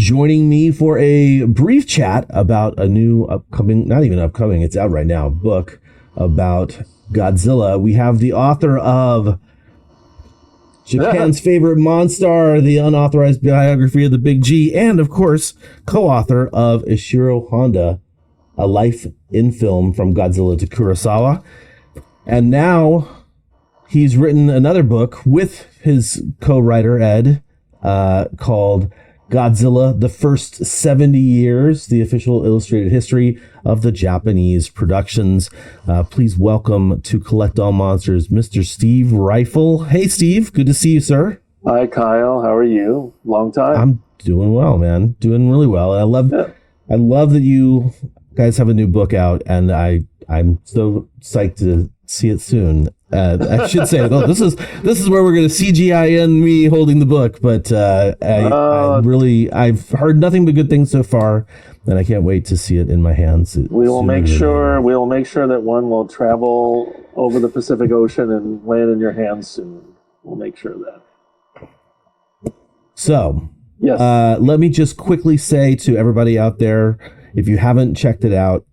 joining me for a brief chat about a new upcoming, not even upcoming, it's out right now, book about Godzilla. We have the author of Japan's Favorite Monster, the unauthorized biography of the Big G, and of course, co-author of Ishiro Honda, A Life in Film from Godzilla to Kurosawa. And now he's written another book with his co-writer, Ed, called Godzilla The First 70 Years, the official illustrated history of the Japanese productions. Please welcome to Collect All Monsters, Mr. Steve Ryfle. Hey, Steve. Good to see you, sir. Hi, Kyle. How are you? Long time. I'm doing well, man. Doing really well. I love that you guys have a new book out, and I'm so psyched to see it soon. I should say, this is where we're going to CGI in me holding the book, but I've heard nothing but good things so far, and I can't wait to see it in my hands. We will make sure that one will travel over the Pacific Ocean and land in your hands soon. We'll make sure of that. So, yes. Let me just quickly say to everybody out there, if you haven't checked it out,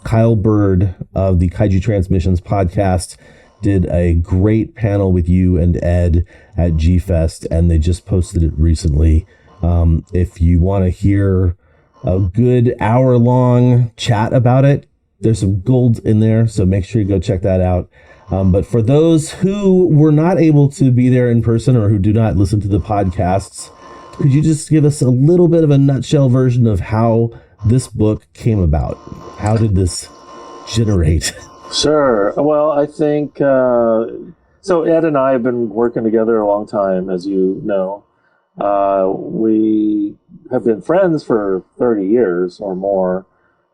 Kyle Bird of the Kaiju Transmissions podcast did a great panel with you and Ed at G-Fest, and they just posted it recently. If you want to hear a good hour-long chat about it, there's some gold in there, so make sure you go check that out. But for those who were not able to be there in person or who do not listen to the podcasts, could you just give us a little bit of a nutshell version of how this book came about? How did this generate? Sure. Well, I think so. Ed and I have been working together a long time, as you know. We have been friends for 30 years or more,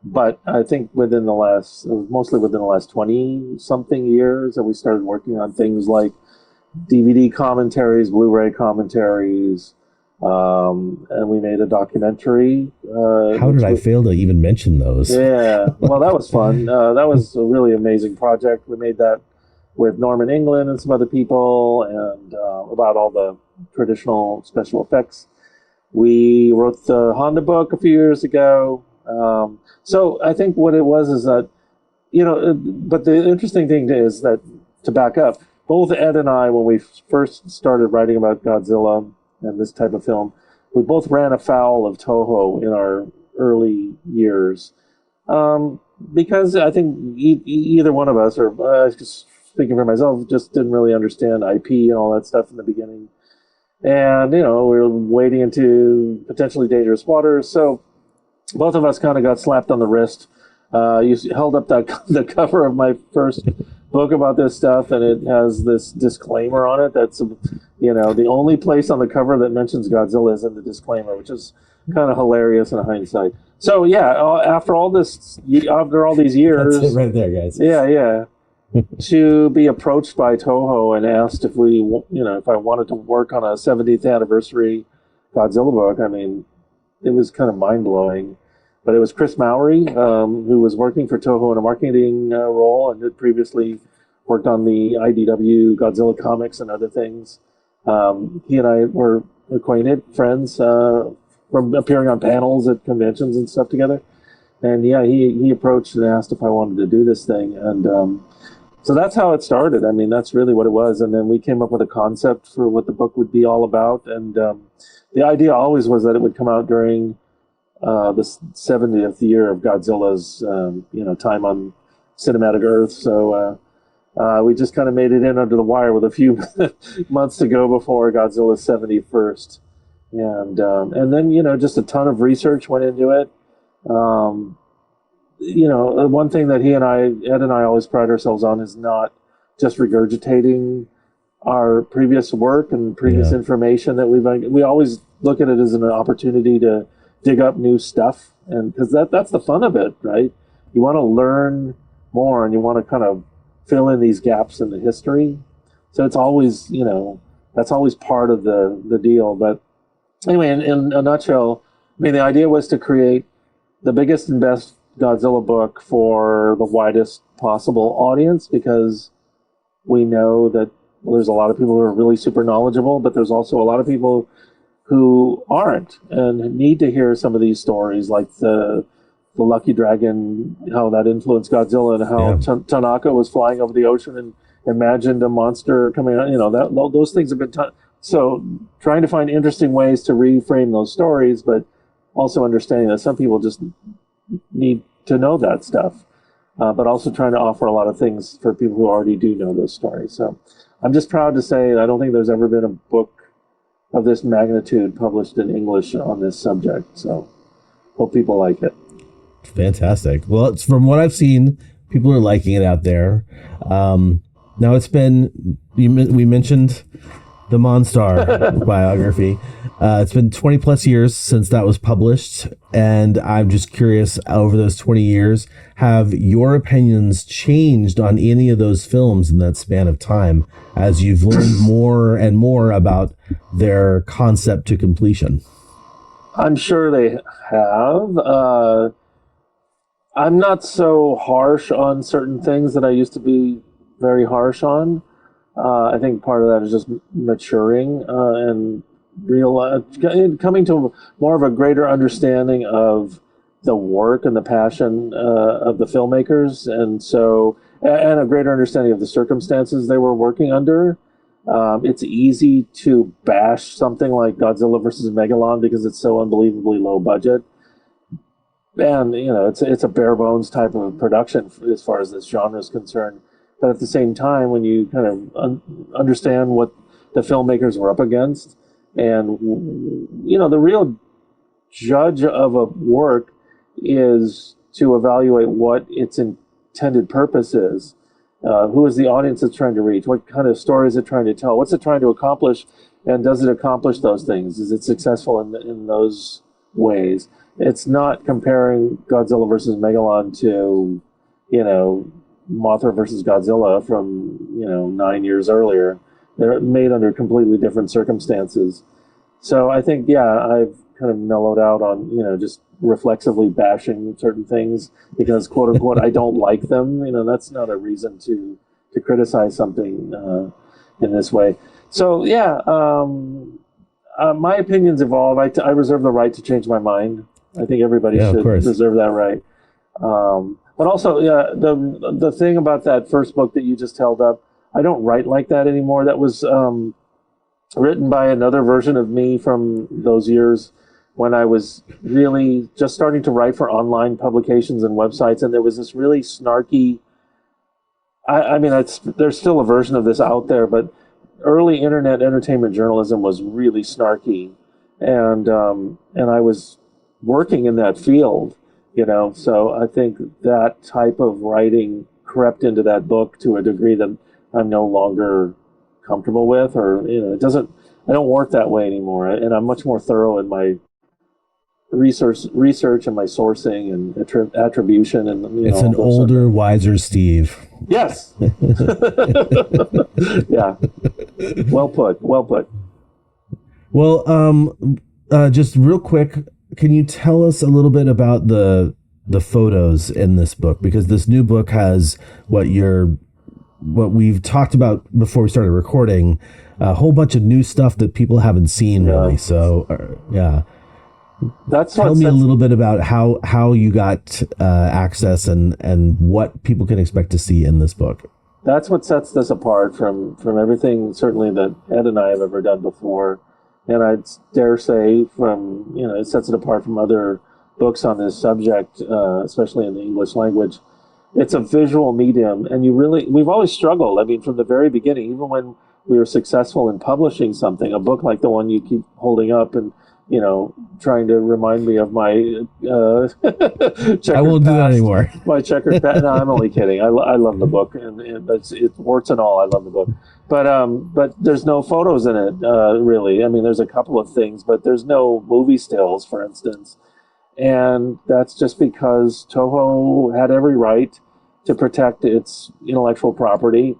but I think mostly within the last 20 something years that we started working on things like DVD commentaries, Blu-ray commentaries. And we made a documentary. How did I fail to even mention those? Yeah, well, that was fun. That was a really amazing project. We made that with Norman England and some other people, and about all the traditional special effects. We wrote the Honda book a few years ago. So I think what it was is that, but the interesting thing is that, to back up, both Ed and I, when we first started writing about Godzilla and this type of film, we both ran afoul of Toho in our early years, because I think either one of us, or just speaking for myself, just didn't really understand IP and all that stuff in the beginning, and we were wading into potentially dangerous waters. So both of us kind of got slapped on the wrist. You held up the cover of my first book about this stuff, and it has this disclaimer on it. That's the only place on the cover that mentions Godzilla is in the disclaimer, which is kind of hilarious in hindsight. So yeah, after all these years, that's it right there, guys. Yeah. To be approached by Toho and asked if if I wanted to work on a 70th anniversary Godzilla book, I mean, it was kind of mind blowing. But it was Chris Mowry, who was working for Toho in a marketing role and had previously worked on the IDW Godzilla comics and other things. He and I were acquainted, friends, from appearing on panels at conventions and stuff together. And yeah, he approached and asked if I wanted to do this thing. And so that's how it started. I mean, that's really what it was. And then we came up with a concept for what the book would be all about. And the idea always was that it would come out during the 70th year of Godzilla's, time on cinematic Earth. So we just kind of made it in under the wire with a few months to go before Godzilla's 71st. And then, just a ton of research went into it. One thing that Ed and I always pride ourselves on is not just regurgitating our previous work and previous information that we always look at it as an opportunity to dig up new stuff, and because that's the fun of it, right? You want to learn more, and you want to kind of fill in these gaps in the history. So it's always, that's always part of the deal. But anyway, in a nutshell, I mean, the idea was to create the biggest and best Godzilla book for the widest possible audience, because we know that there's a lot of people who are really super knowledgeable, but there's also a lot of people who aren't and need to hear some of these stories, like the Lucky Dragon, how that influenced Godzilla, and how Tanaka was flying over the ocean and imagined a monster coming out. Those things have been so trying to find interesting ways to reframe those stories, but also understanding that some people just need to know that stuff, but also trying to offer a lot of things for people who already do know those stories. So I'm just proud to say I don't think there's ever been a book of this magnitude published in English on this subject. So hope people like it. Fantastic. Well, it's from what I've seen, people are liking it out there. Now it's been, we mentioned the Monstar biography. It's been 20 plus years since that was published. And I'm just curious, over those 20 years, have your opinions changed on any of those films in that span of time as you've learned more and more about their concept to completion? I'm sure they have. I'm not so harsh on certain things that I used to be very harsh on. I think part of that is just maturing and coming to more of a greater understanding of the work and the passion of the filmmakers, and a greater understanding of the circumstances they were working under. It's easy to bash something like Godzilla versus Megalon because it's so unbelievably low budget. And, it's a bare bones type of production as far as this genre is concerned. But at the same time, when you kind of understand what the filmmakers were up against, and, the real judge of a work is to evaluate what its intended purpose is. Who is the audience it's trying to reach? What kind of story is it trying to tell? What's it trying to accomplish? And does it accomplish those things? Is it successful in those ways? It's not comparing Godzilla versus Megalon to, Mothra versus Godzilla from, 9 years earlier. They're made under completely different circumstances. So I think, I've kind of mellowed out on, just reflexively bashing certain things because, quote unquote, I don't like them. That's not a reason to criticize something in this way. So, my opinions evolve. I reserve the right to change my mind. I think everybody should reserve that right. But also, the thing about that first book that you just held up, I don't write like that anymore. That was written by another version of me from those years when I was really just starting to write for online publications and websites, and there was this really snarky. There's still a version of this out there, but early internet entertainment journalism was really snarky, and I was working in that field, so I think that type of writing crept into that book to a degree that I'm no longer comfortable with, or I don't work that way anymore, and I'm much more thorough in my research and my sourcing and attribution, and it's an older, wiser Steve. Yes. Yeah. Well put. Well, just real quick, can you tell us a little bit about the photos in this book? Because this new book has what we've talked about before we started recording, a whole bunch of new stuff that people haven't seen really. So, tell me a little bit about how you got access and what people can expect to see in this book. That's what sets this apart from everything certainly that Ed and I have ever done before. And I'd dare say it sets it apart from other books on this subject, especially in the English language. It's a visual medium, and we've always struggled. From the very beginning, even when we were successful in publishing something, a book like the one you keep holding up and, trying to remind me of my checkered I won't do that anymore. My checkered past. No, I'm only kidding. I love the book, and it's warts and all. I love the book, but there's no photos in it really. There's a couple of things, but there's no movie stills, for instance, and that's just because Toho had every right to protect its intellectual property,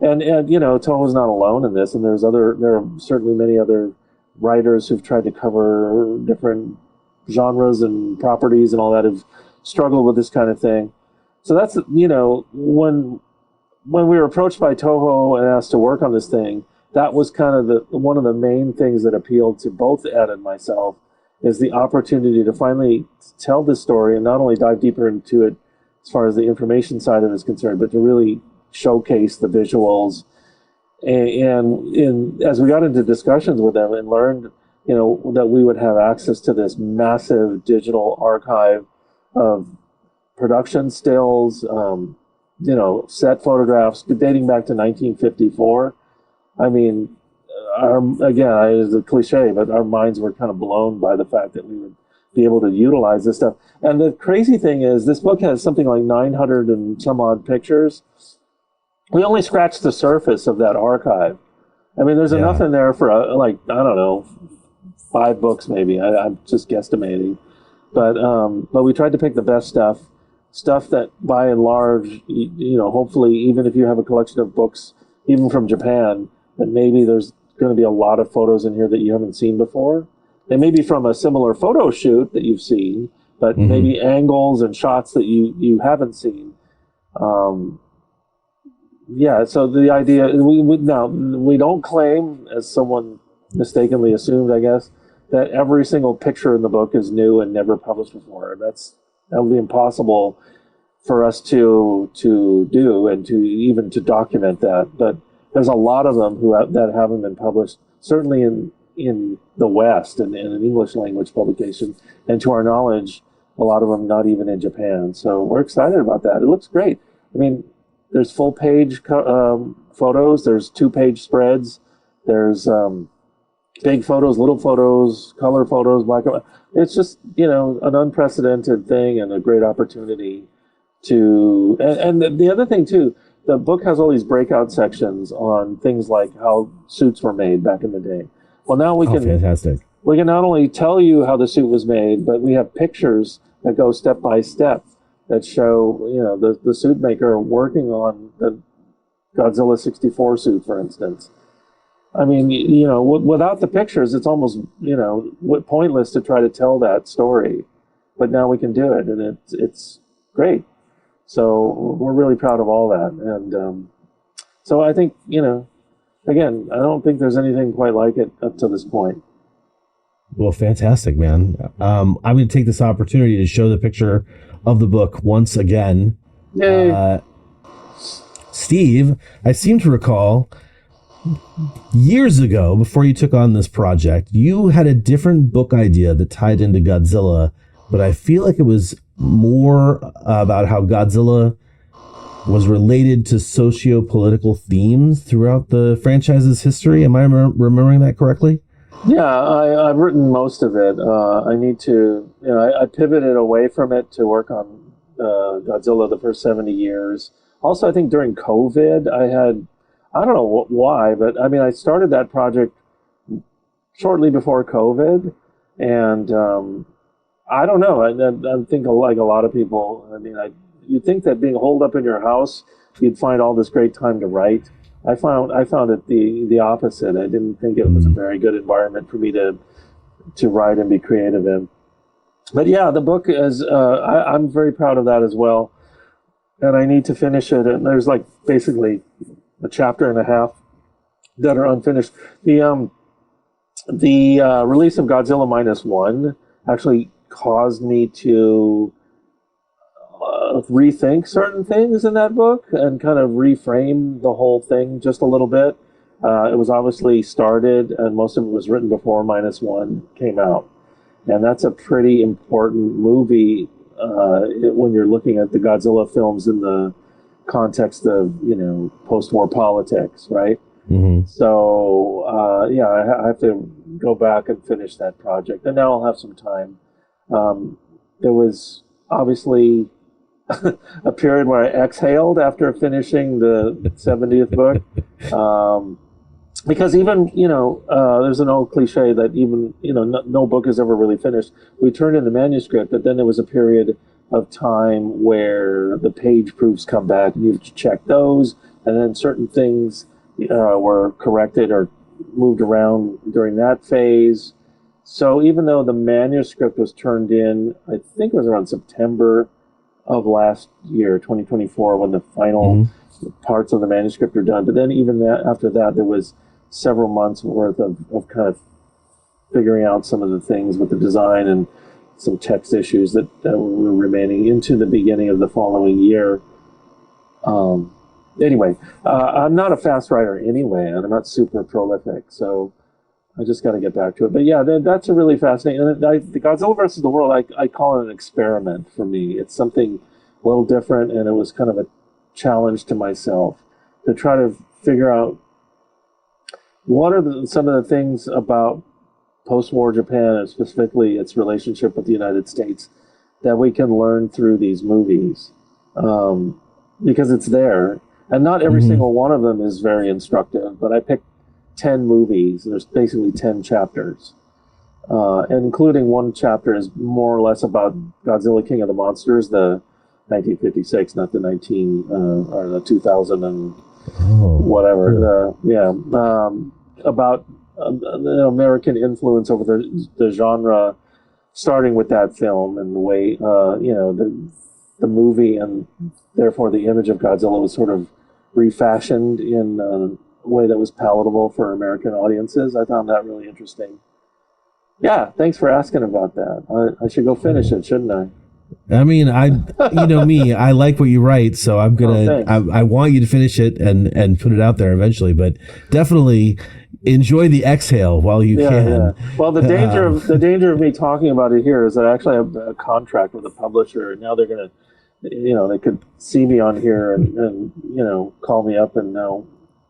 and Toho's not alone in this, and there are certainly many other writers who've tried to cover different genres and properties and all that have struggled with this kind of thing. So that's, when we were approached by Toho and asked to work on this thing, that was kind of one of the main things that appealed to both Ed and myself, is the opportunity to finally tell this story and not only dive deeper into it as far as the information side of it is concerned, but to really showcase the visuals. And as we got into discussions with them and learned, that we would have access to this massive digital archive of production stills, set photographs dating back to 1954. I mean, again, it's a cliche, but our minds were kind of blown by the fact that we would be able to utilize this stuff. And the crazy thing is, this book has something like 900 and some odd pictures. We only scratched the surface of that archive. I mean, there's enough in there for, I don't know, 5 books maybe. I'm just guesstimating. But we tried to pick the best stuff that by and large, hopefully, even if you have a collection of books, even from Japan, that maybe there's going to be a lot of photos in here that you haven't seen before. They may be from a similar photo shoot that you've seen, but maybe angles and shots that you haven't seen. So the idea, we don't claim, as someone mistakenly assumed, I guess, that every single picture in the book is new and never published before. That would be impossible for us to do and to document that. But there's a lot of them that haven't been published, certainly in the West and in an English language publication, and to our knowledge, a lot of them not even in Japan. So we're excited about that. It looks great. I mean, there's full page photos, there's 2-page spreads, there's big photos, little photos, color photos, black and white. It's just, an unprecedented thing and a great opportunity to, and the other thing too, the book has all these breakout sections on things like how suits were made back in the day. Well, now we can, fantastic. We can not only tell you how the suit was made, but we have pictures that go step by step that show, the suit maker working on the Godzilla 64 suit, for instance. I mean, without the pictures, it's almost, pointless to try to tell that story. But now we can do it, and it's great. So we're really proud of all that. And so I think, again, I don't think there's anything quite like it up to this point. Well, fantastic, man. I'm going to take this opportunity to show the picture of the book once again. Yay. Steve, I seem to recall years ago, before you took on this project, you had a different book idea that tied into Godzilla, but I feel like it was more about how Godzilla was related to socio-political themes throughout the franchise's history. Am I remembering that correctly? Yeah, I've written most of it. I need to, I pivoted away from it to work on Godzilla the First 70 Years. Also, I think during COVID, I don't know why, but I mean, I started that project shortly before COVID, and I don't know. I think like a lot of people, I mean, you'd think that being holed up in your house, you'd find all this great time to write. I found it the opposite. I didn't think it was a very good environment for me to write and be creative in. But yeah, the book is, I'm very proud of that as well. And I need to finish it. And there's like basically a chapter and a half that are unfinished. The release of Godzilla -1 actually caused me to rethink certain things in that book and kind of reframe the whole thing just a little bit. It was obviously started, and most of it was written before -1 came out. And that's a pretty important movie when you're looking at the Godzilla films in the context of, post-war politics, right? Mm-hmm. So, I have to go back and finish that project. And now I'll have some time. There was obviously a period where I exhaled after finishing the 70th book. Because even, there's an old cliche that even, no book is ever really finished. We turned in the manuscript, but then there was a period of time where the page proofs come back and you have to check those. And then certain things were corrected or moved around during that phase. So even though the manuscript was turned in, I think it was around September of last year, 2024, when the final parts of the manuscript are done. But then even after that, there was several months worth of kind of figuring out some of the things with the design and some text issues that were remaining into the beginning of the following year. Anyway, I'm not a fast writer anyway, and I'm not super prolific, so I just got to get back to it. But yeah, that's a really fascinating. And the Godzilla versus the World, I call it an experiment for me. It's something a little different, and it was kind of a challenge to myself to try to figure out what are some of the things about post-war Japan, and specifically its relationship with the United States, that we can learn through these movies, because it's there. And not every single one of them is very instructive, but I picked 10 movies. There's basically 10 chapters, including one chapter is more or less about Godzilla King of the Monsters, the 1956, not the 2000 and whatever. About the American influence over the genre, starting with that film and the way the movie and therefore the image of Godzilla was sort of refashioned in a way that was palatable for American audiences. I found that really interesting. Yeah, thanks for asking about that. I should go finish it, shouldn't I? I mean, you know me, I like what you write, so I'm gonna. I want you to finish it and put it out there eventually. But definitely enjoy the exhale while you can. Yeah. Well, the danger of me talking about it here is that I actually have a contract with a publisher, and now they're gonna, they could see me on here and call me up and now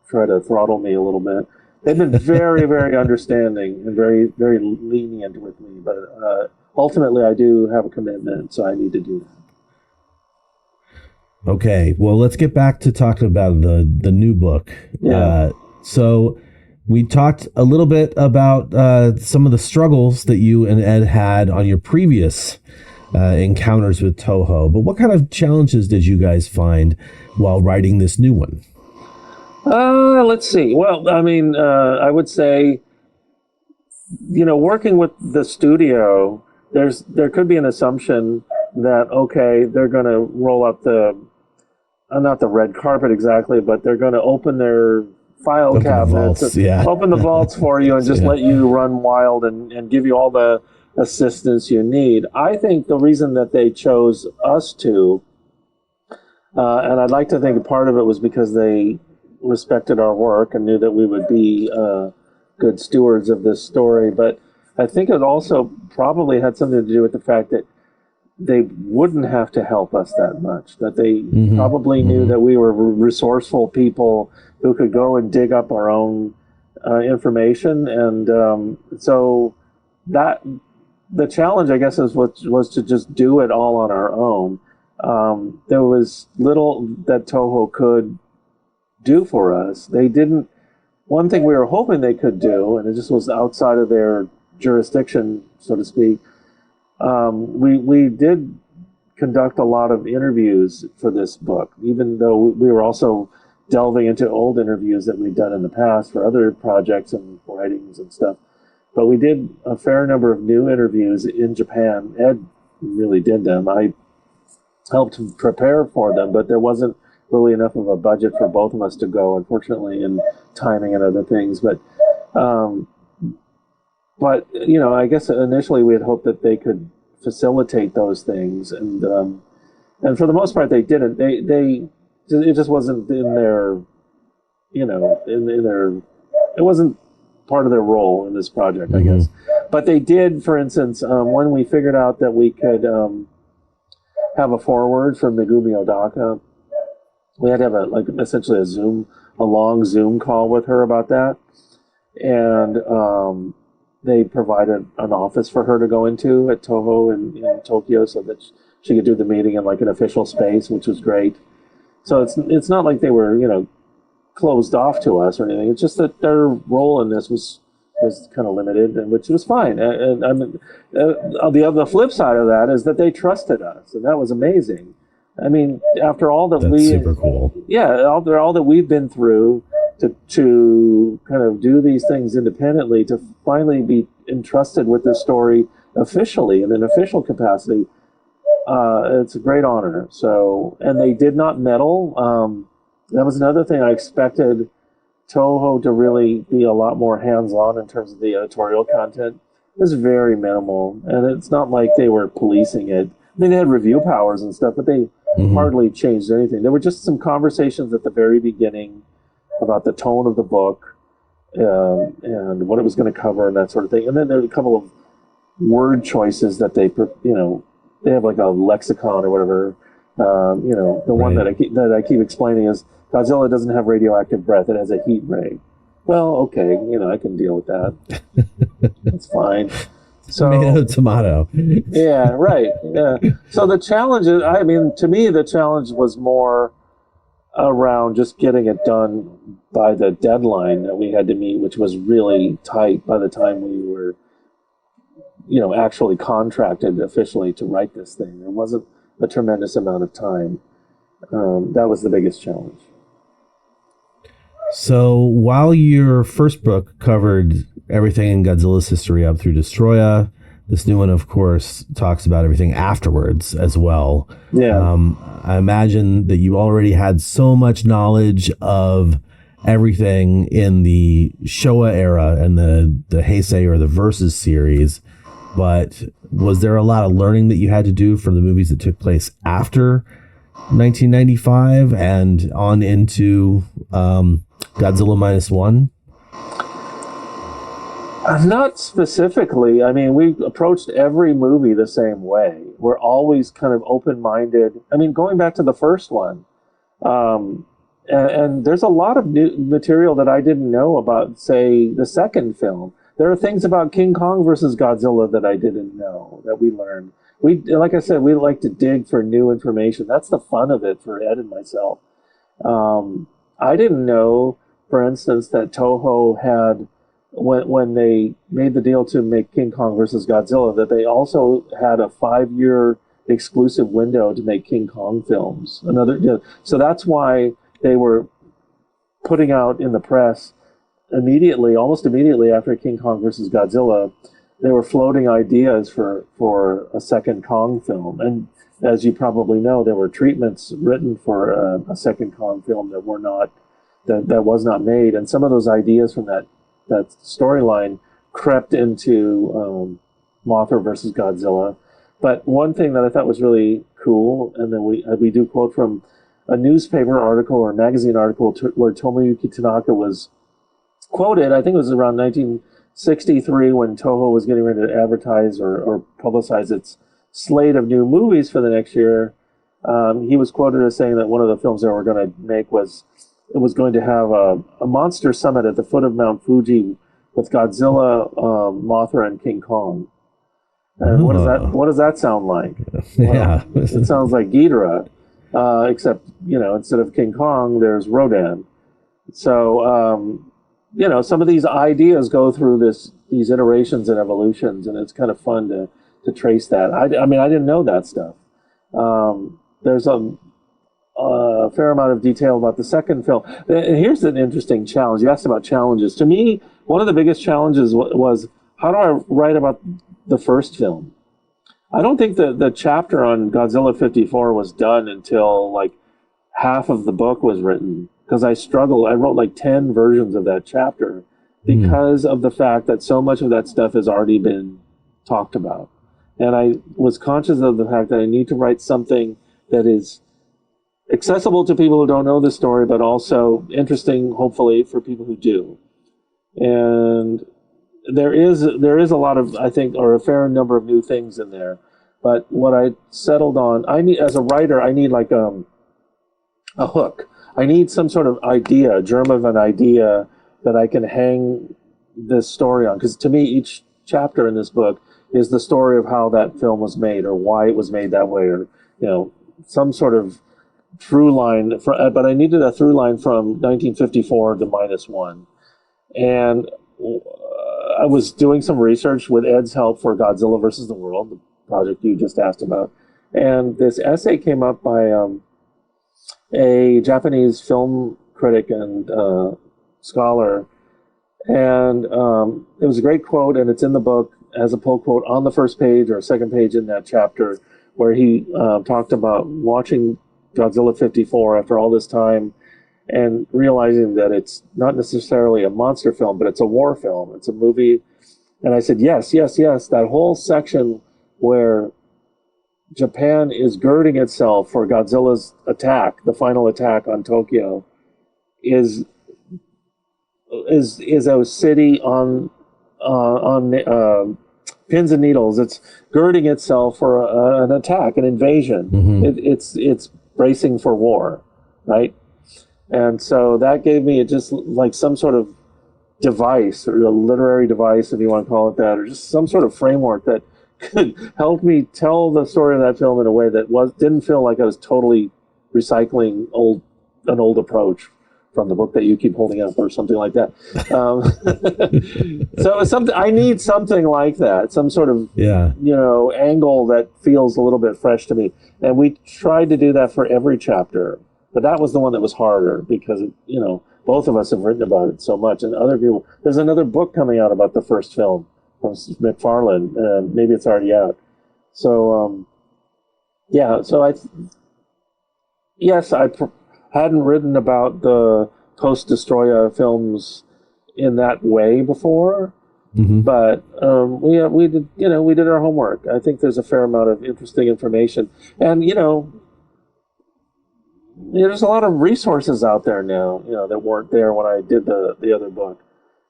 try to throttle me a little bit. They've been very, very understanding and very, very lenient with me, but ultimately I do have a commitment, so I need to do that. Okay, well, let's get back to talking about the new book. Yeah. So we talked a little bit about some of the struggles that you and Ed had on your previous encounters with Toho, but what kind of challenges did you guys find while writing this new one? Let's see. Well, I mean, I would say, working with the studio, there could be an assumption that, okay, they're going to roll up not the red carpet exactly, but they're going to open their file cabinets, open the vaults for you and just let you run wild and give you all the assistance you need. I think the reason that they chose us to, and I'd like to think part of it was because they respected our work and knew that we would be good stewards of this story, but I think it also probably had something to do with the fact that they wouldn't have to help us that much, that they probably knew that we were resourceful people who could go and dig up our own information. And so that the challenge, I guess, was to just do it all on our own. There was little that Toho could do for us. They didn't. One thing we were hoping they could do, and it just was outside of their jurisdiction, so to speak. We did conduct a lot of interviews for this book, even though we were also delving into old interviews that we'd done in the past for other projects and writings and stuff. But we did a fair number of new interviews in Japan. Ed really did them. I helped prepare for them, but there wasn't really enough of a budget for both of us to go, unfortunately, and timing and other things. But I guess initially we had hoped that they could facilitate those things, and for the most part they didn't. It just wasn't in their, in their, it wasn't part of their role in this project, I guess. But they did, for instance, when we figured out that we could have a foreword from Megumi Odaka, we had to have essentially a long Zoom call with her about that, and they provided an office for her to go into at Toho in Tokyo so that she could do the meeting in an official space, which was great. So it's not like they were, closed off to us or anything. It's just that their role in this was kind of limited, and which was fine. And I mean, the flip side of that is that they trusted us, and that was amazing. I mean, after all that That's super cool. Yeah, all that we've been through to kind of do these things independently, to finally be entrusted with this story officially in an official capacity, it's a great honor. So, and they did not meddle. That was another thing I expected Toho to really be a lot more hands-on in terms of the editorial content is very minimal, and it's not like they were policing it. I mean, they had review powers and stuff, but they hardly changed anything. There were just some conversations at the very beginning about the tone of the book and what it was going to cover and that sort of thing. And then there were a couple of word choices that they have like a lexicon or whatever. The one that I keep explaining is Godzilla doesn't have radioactive breath; it has a heat ray. Well, okay, I can deal with that. That's fine. So, tomato. Yeah, right. Yeah. So the challenge is, to me, the challenge was more around just getting it done by the deadline that we had to meet, which was really tight by the time we were, actually contracted officially to write this thing. There wasn't a tremendous amount of time. That was the biggest challenge. So while your first book covered everything in Godzilla's history up through Destroya, this new one, of course, talks about everything afterwards as well. Yeah. I imagine that you already had so much knowledge of everything in the Showa era and the Heisei or the Versus series, but was there a lot of learning that you had to do from the movies that took place after 1995 and on into Godzilla -1? Not specifically. I mean, we approached every movie the same way. We're always kind of open-minded. I mean, going back to the first one, and there's a lot of new material that I didn't know about, say, the second film. There are things about King Kong versus Godzilla that I didn't know, that we learned. Like I said, we like to dig for new information. That's the fun of it for Ed and myself. I didn't know, for instance, that Toho had, when they made the deal to make King Kong versus Godzilla, that they also had a 5-year exclusive window to make King Kong films. So that's why they were putting out in the press almost immediately after King Kong versus Godzilla, they were floating ideas for a second Kong film. And as you probably know, there were treatments written for a second Kong film that was not made. And some of those ideas from that storyline crept into Mothra versus Godzilla. But one thing that I thought was really cool, and then we do quote from a newspaper article or magazine article where Tomoyuki Tanaka was quoted. I think it was around 1963 when Toho was getting ready to advertise or publicize its slate of new movies for the next year. He was quoted as saying that one of the films they were going to make was going to have a monster summit at the foot of Mount Fuji with Godzilla, Mothra, and King Kong. And what does that sound like? Yeah. Well, it sounds like Ghidorah, except instead of King Kong, there's Rodan. So some of these ideas go through these iterations and evolutions, and it's kind of fun to trace that. I didn't know that stuff. There's a fair amount of detail about the second film. And here's an interesting challenge. You asked about challenges. To me, one of the biggest challenges was how do I write about the first film? I don't think the chapter on Godzilla 54 was done until like half of the book was written, because I struggled. I wrote like 10 versions of that chapter because of the fact that so much of that stuff has already been talked about. And I was conscious of the fact that I need to write something that is accessible to people who don't know the story, but also interesting, hopefully, for people who do. And there is a lot of, I think, or a fair number of new things in there. But what I settled on, as a writer, I need like a hook. I need some sort of idea, a germ of an idea that I can hang this story on. Because to me, each chapter in this book is the story of how that film was made, or why it was made that way, or some sort of through line. But I needed a through line from 1954 to -1, and I was doing some research with Ed's help for Godzilla versus the World, the project you just asked about, and this essay came up by a Japanese film critic and scholar, and it was a great quote, and it's in the book as a pull quote on the first page or second page in that chapter, where he talked about watching Godzilla 54 after all this time and realizing that it's not necessarily a monster film, but it's a war film. It's a movie. And I said, yes, yes, yes. That whole section where Japan is girding itself for Godzilla's attack, the final attack on Tokyo, is a city on pins and needles. It's girding itself for an attack, an invasion. It's bracing for war, right? And so that gave me just like some sort of device, or a literary device, if you want to call it that, or just some sort of framework that could help me tell the story of that film in a way that didn't feel like I was totally recycling an old approach from the book that you keep holding up or something like that. So I need something like that, some sort of angle that feels a little bit fresh to me. And we tried to do that for every chapter, but that was the one that was harder because both of us have written about it so much, and other people. There's another book coming out about the first film from McFarlane, and maybe it's already out. So I hadn't written about the post-Destroya films in that way before, but we did our homework. I think there's a fair amount of interesting information, and there's a lot of resources out there now, that weren't there when I did the other book.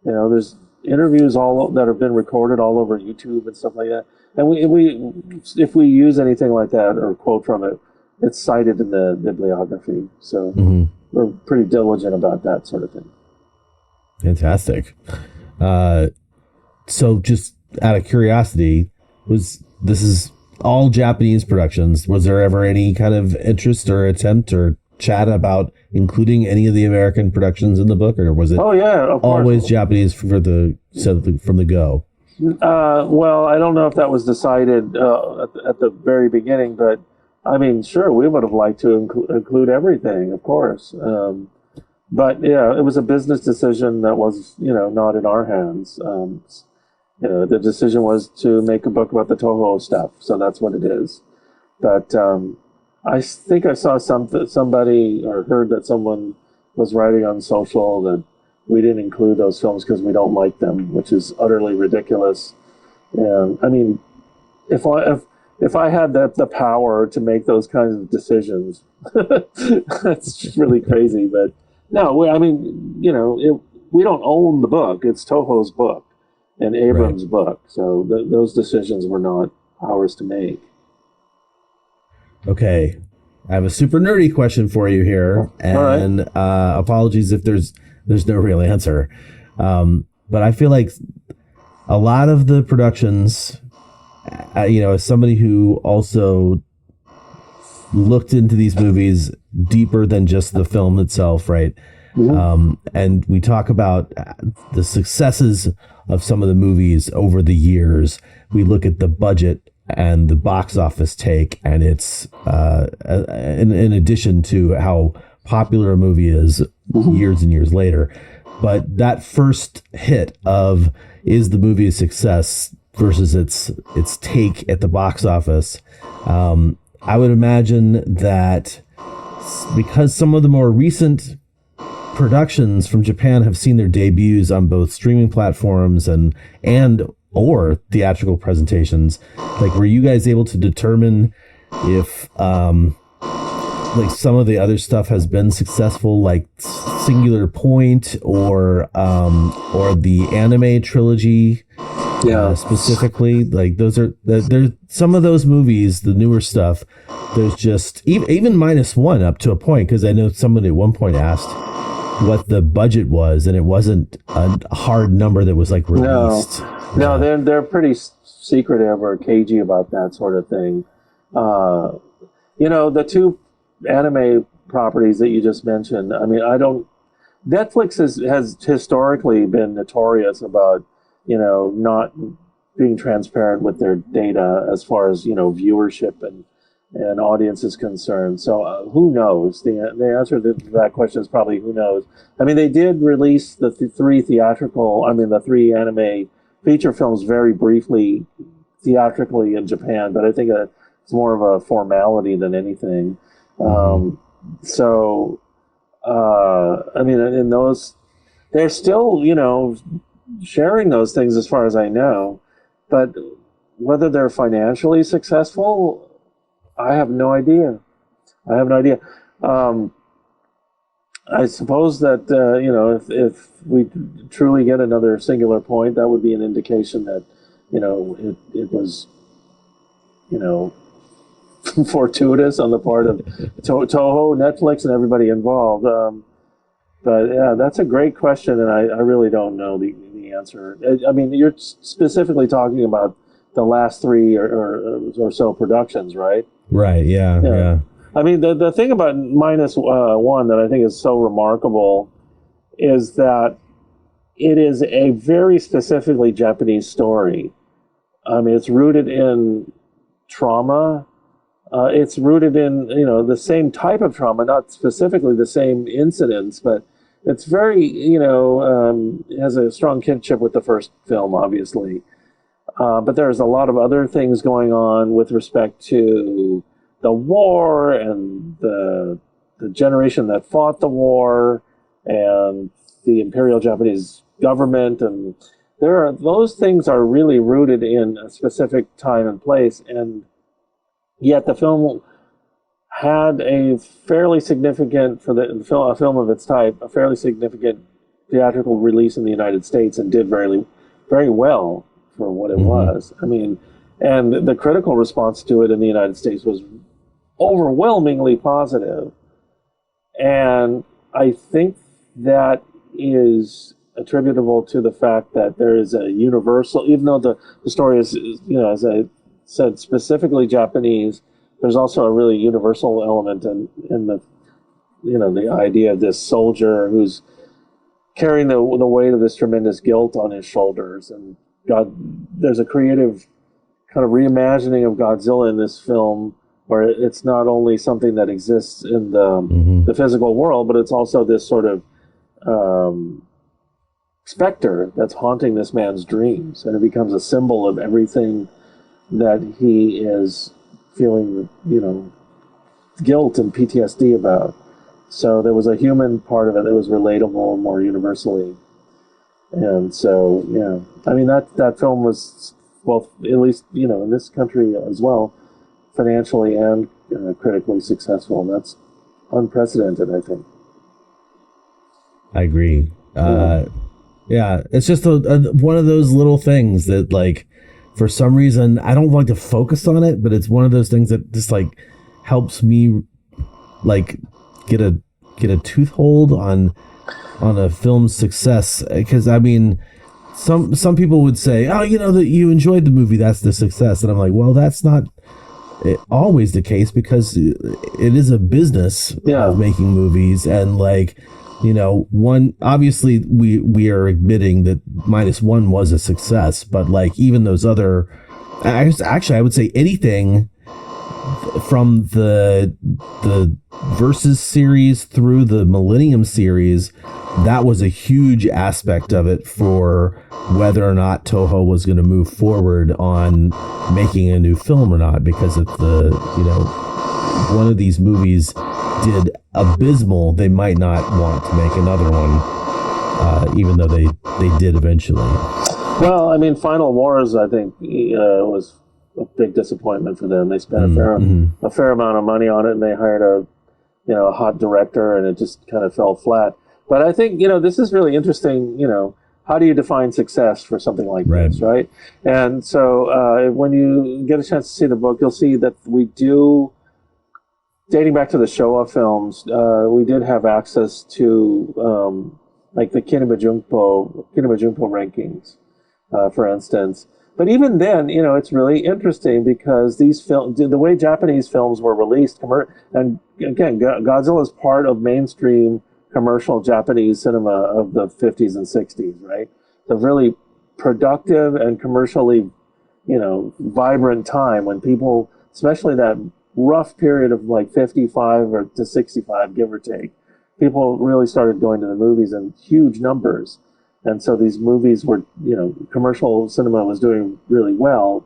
There's interviews that have been recorded all over YouTube and stuff like that. And we if we use anything like that or quote from it, it's cited in the bibliography. So we're pretty diligent about that sort of thing. Fantastic. So just out of curiosity, this is all Japanese productions. Was there ever any kind of interest or attempt or chat about including any of the American productions in the book, or was it always Japanese from the go? Well, I don't know if that was decided at the very beginning, but I mean, sure, we would have liked to include everything, of course. But yeah, it was a business decision that was, not in our hands. The decision was to make a book about the Toho stuff, so that's what it is. But I think I saw somebody or heard that someone was writing on social that we didn't include those films because we don't like them, which is utterly ridiculous. And I mean, if I had the power to make those kinds of decisions, that's really crazy. But no, we don't own the book. It's Toho's book and Abrams' book. So those decisions were not ours to make. Okay, I have a super nerdy question for you here, and apologies if there's no real answer. But I feel like a lot of the productions, as somebody who also looked into these movies deeper than just the film itself, right? And we talk about the successes of some of the movies over the years. We look at the budget and the box office take, and it's in addition to how popular a movie is years and years later. But that first hit of, is the movie a success versus its take at the box office, I would imagine that because some of the more recent productions from Japan have seen their debuts on both streaming platforms and or theatrical presentations, like, were you guys able to determine if like some of the other stuff has been successful, like Singular Point or the anime trilogy? Specifically, like there's some of those movies, the newer stuff, there's just even -1 up to a point, because I know somebody at one point asked what the budget was, and it wasn't a hard number that was like released. No, they're pretty secretive or cagey about that sort of thing. The two anime properties that you just mentioned, I mean, Netflix has historically been notorious about, not being transparent with their data as far as, viewership and audience is concerned. So who knows? The answer to that question is probably who knows. I mean, they did release the three anime feature films very briefly theatrically in Japan, but I think it's more of a formality than anything. So I mean, in those, they're still, sharing those things as far as I know, but whether they're financially successful, I have no idea. I have no idea. I suppose that if we truly get another singular point, that would be an indication that it was fortuitous on the part of Toho, Netflix, and everybody involved. But yeah, that's a great question, and I really don't know the answer. I mean, you're specifically talking about the last three or so productions, right? Right. Yeah. I mean, the thing about minus one that I think is so remarkable is that it is a very specifically Japanese story. I mean, it's rooted in trauma. It's rooted in the same type of trauma, not specifically the same incidents, but it's very has a strong kinship with the first film, obviously. But there's a lot of other things going on with respect to the war and the generation that fought the war and the Imperial Japanese government, and those things are really rooted in a specific time and place, and yet the film had a fairly significant, for a film of its type, a fairly significant theatrical release in the United States, and did very, very well for what it was. I mean, and the critical response to it in the United States was overwhelmingly positive. And I think that is attributable to the fact that there is a universal, even though the story is as I said, specifically Japanese, there's also a really universal element in the idea of this soldier who's carrying the weight of this tremendous guilt on his shoulders. And there's a creative kind of reimagining of Godzilla in this film, where it's not only something that exists in the physical world, but it's also this sort of specter that's haunting this man's dreams, and it becomes a symbol of everything that he is feeling, guilt and PTSD about. So there was a human part of it that was relatable more universally. And so, I mean, that film was, well, at least, in this country as well, financially and critically successful. That's unprecedented, I think. I agree. Yeah, it's just one of those little things that, like, for some reason, I don't like to focus on it, but it's one of those things that just, like, helps me, like, get a toothhold on a film's success. Because, I mean, some people would say, oh, that you enjoyed the movie, that's the success. And I'm like, well, that's not always the case, because it is a business of making movies. And, like, one, obviously we are admitting that minus one was a success, but, like, even those other, actually I would say anything from the Versus series through the Millennium series, that was a huge aspect of it for whether or not Toho was going to move forward on making a new film or not, because if one of these movies did abysmal, they might not want to make another one, even though they did eventually. Well, I mean, Final Wars, I think, was a big disappointment for them. They spent a fair amount of money on it, and they hired a hot director, and it just kind of fell flat. But I think, this is really interesting. How do you define success for something like this, right? And so when you get a chance to see the book, you'll see that we do, dating back to the Showa films, we did have access to like the Kinema-Junpo rankings, for instance. But even then, it's really interesting, because these films, the way Japanese films were released, and again, Godzilla is part of mainstream commercial Japanese cinema of the 50s and 60s, right? The really productive and commercially, vibrant time when people, especially that rough period of like 55 or to 65, give or take, people really started going to the movies in huge numbers. And so these movies were, commercial cinema was doing really well.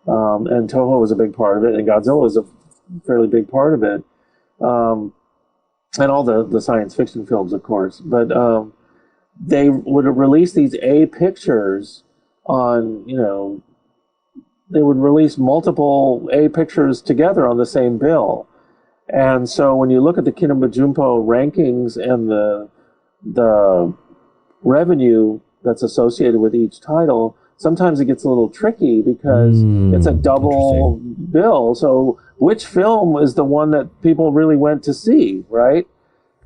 And Toho was a big part of it, and Godzilla was a fairly big part of it. and all the science fiction films, of course. But they would release these A pictures on, they would release multiple A pictures together on the same bill. And so when you look at the Kinabajumpo rankings and the revenue that's associated with each title, sometimes it gets a little tricky because it's a double bill. So which film is the one that people really went to see, right?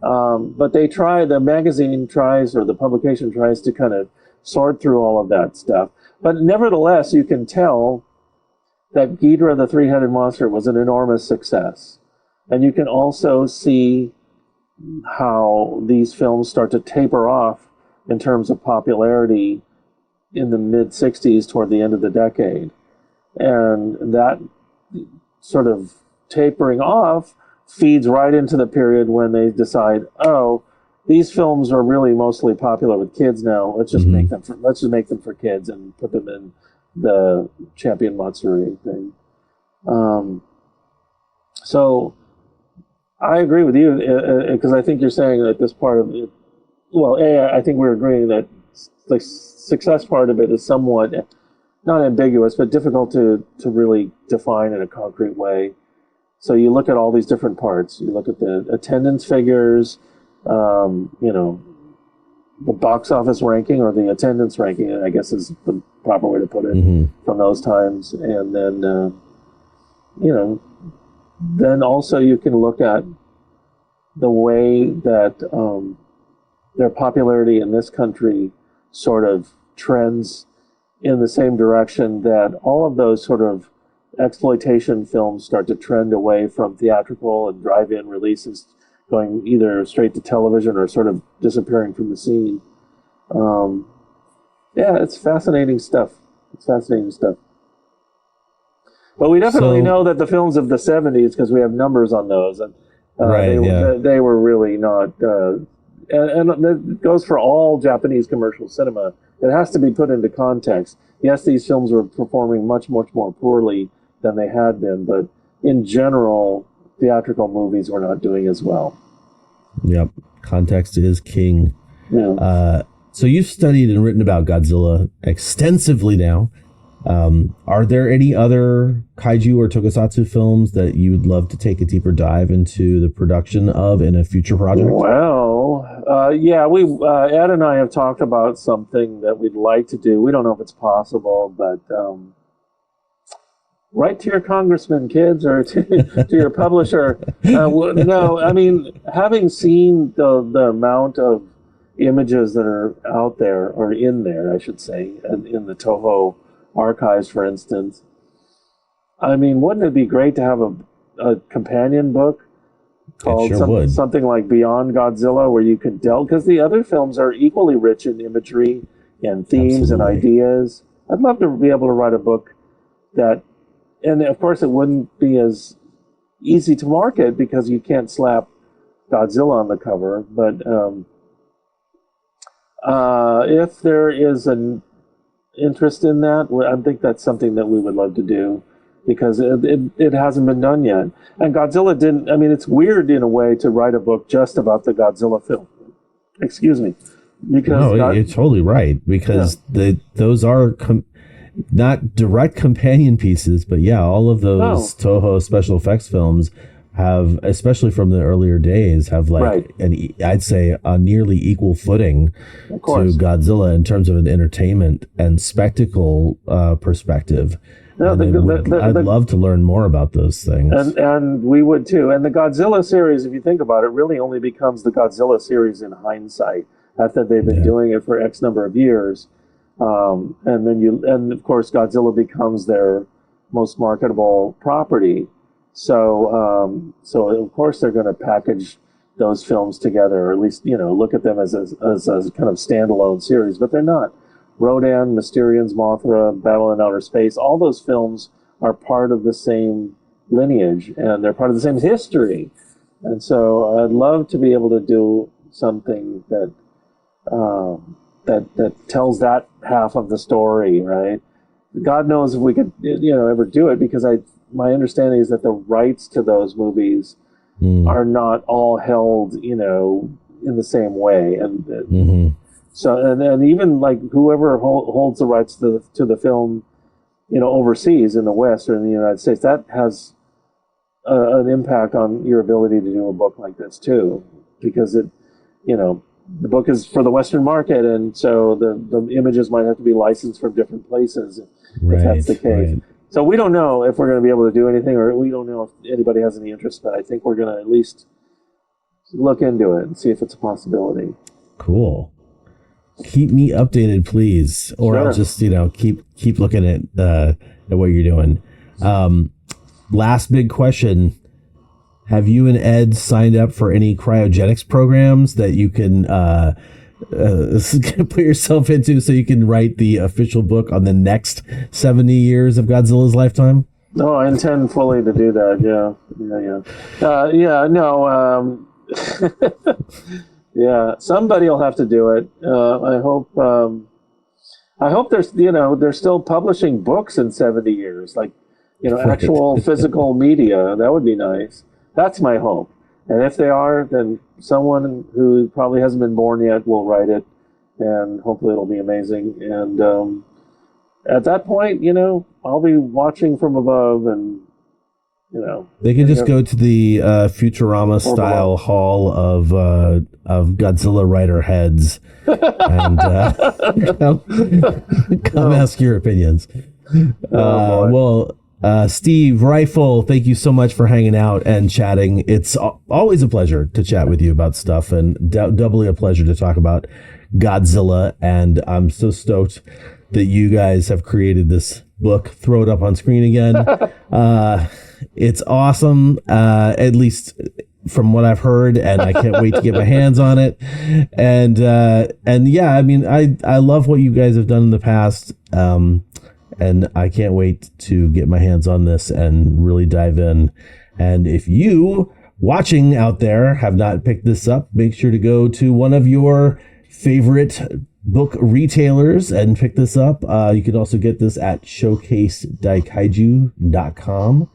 But the magazine tries, or the publication tries to kind of sort through all of that stuff. But nevertheless, you can tell that Ghidorah the Three-Headed Monster was an enormous success. And you can also see how these films start to taper off in terms of popularity in the mid-'60s toward the end of the decade. And that sort of tapering off feeds right into the period when they decide, these films are really mostly popular with kids now. Let's just make them for kids and put them in the Champion Matsuri thing. So I agree with you because I think you're saying that this part of it, I think we're agreeing that the success part of it is somewhat not ambiguous, but difficult to really define in a concrete way. So you look at all these different parts. You look at the attendance figures, the box office ranking, or the attendance ranking, I guess is the proper way to put it, from those times. And then, then also you can look at the way that their popularity in this country sort of trends in the same direction that all of those sort of exploitation films start to trend away from theatrical and drive-in releases, going either straight to television or sort of disappearing from the scene. It's fascinating stuff. But we definitely know that the films of the 70s, because we have numbers on those, and they were really not... and that goes for all Japanese commercial cinema. It has to be put into context. Yes, these films were performing much, much more poorly than they had been, but in general, theatrical movies were not doing as well. Yep. Context is king. Yeah. So you've studied and written about Godzilla extensively now. Are there any other kaiju or tokusatsu films that you would love to take a deeper dive into the production of in a future project? Well, Ed and I have talked about something that we'd like to do. We don't know if it's possible, but write to your congressman, kids, or to your publisher. No, I mean, having seen the amount of images that are out there, or in there, I should say, in the Toho archives, for instance, I mean, wouldn't it be great to have a companion book called something like Beyond Godzilla, where you could delve, because the other films are equally rich in imagery and themes and ideas. I'd love to be able to write a book that, and of course it wouldn't be as easy to market because you can't slap Godzilla on the cover, but if there is an interest in that, I think that's something that we would love to do, because it hasn't been done yet. And Godzilla didn't, I mean, it's weird in a way to write a book just about the Godzilla film. Excuse me. Because you're totally right, because those are not direct companion pieces, but all of those Toho special effects films have, especially from the earlier days, have I'd say a nearly equal footing to Godzilla in terms of an entertainment and spectacle perspective. I'd love to learn more about those things. And we would too. And the Godzilla series, if you think about it, really only becomes the Godzilla series in hindsight, after they've been doing it for X number of years. And of course Godzilla becomes their most marketable property. So of course they're going to package those films together, or at least, look at them as a kind of standalone series, but they're not. Rodan, Mysterians, Mothra, Battle in Outer Space, all those films are part of the same lineage, and they're part of the same history. And so I'd love to be able to do something that tells that half of the story, right? God knows if we could, ever do it, because my understanding is that the rights to those movies are not all held, in the same way. And so, and even like whoever holds the rights to the film, overseas in the West or in the United States, that has an impact on your ability to do a book like this too, because the book is for the Western market, and so the images might have to be licensed from different places if that's the case. Right. So we don't know if we're going to be able to do anything, or we don't know if anybody has any interest, but I think we're going to at least look into it and see if it's a possibility. Cool. Keep me updated, please, or I'll just keep looking at what you're doing. Last big question: have you and Ed signed up for any cryogenics programs that you can put yourself into so you can write the official book on the next 70 years of Godzilla's lifetime? No, I intend fully to do that. Yeah. Somebody will have to do it. I hope there's, they're still publishing books in 70 years, like, actual physical media. That would be nice. That's my hope. And if they are, then someone who probably hasn't been born yet will write it, and hopefully it'll be amazing. And at that point, I'll be watching from above, and they can just go to the Futurama style hall of Godzilla writer heads and come ask your opinions. Steve Ryfle, thank you so much for hanging out and chatting. It's always a pleasure to chat with you about stuff, and doubly a pleasure to talk about Godzilla. And I'm so stoked that you guys have created this book. Throw it up on screen again. It's awesome, at least from what I've heard, and I can't wait to get my hands on it. And yeah, I mean, I love what you guys have done in the past. And I can't wait to get my hands on this and really dive in. And if you watching out there have not picked this up, make sure to go to one of your favorite book retailers and pick this up. You can also get this at showcasedaikaiju.com.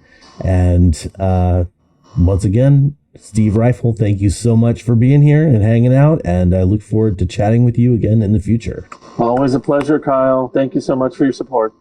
And once again, Steve Ryfle, thank you so much for being here and hanging out. And I look forward to chatting with you again in the future. Always a pleasure, Kyle. Thank you so much for your support.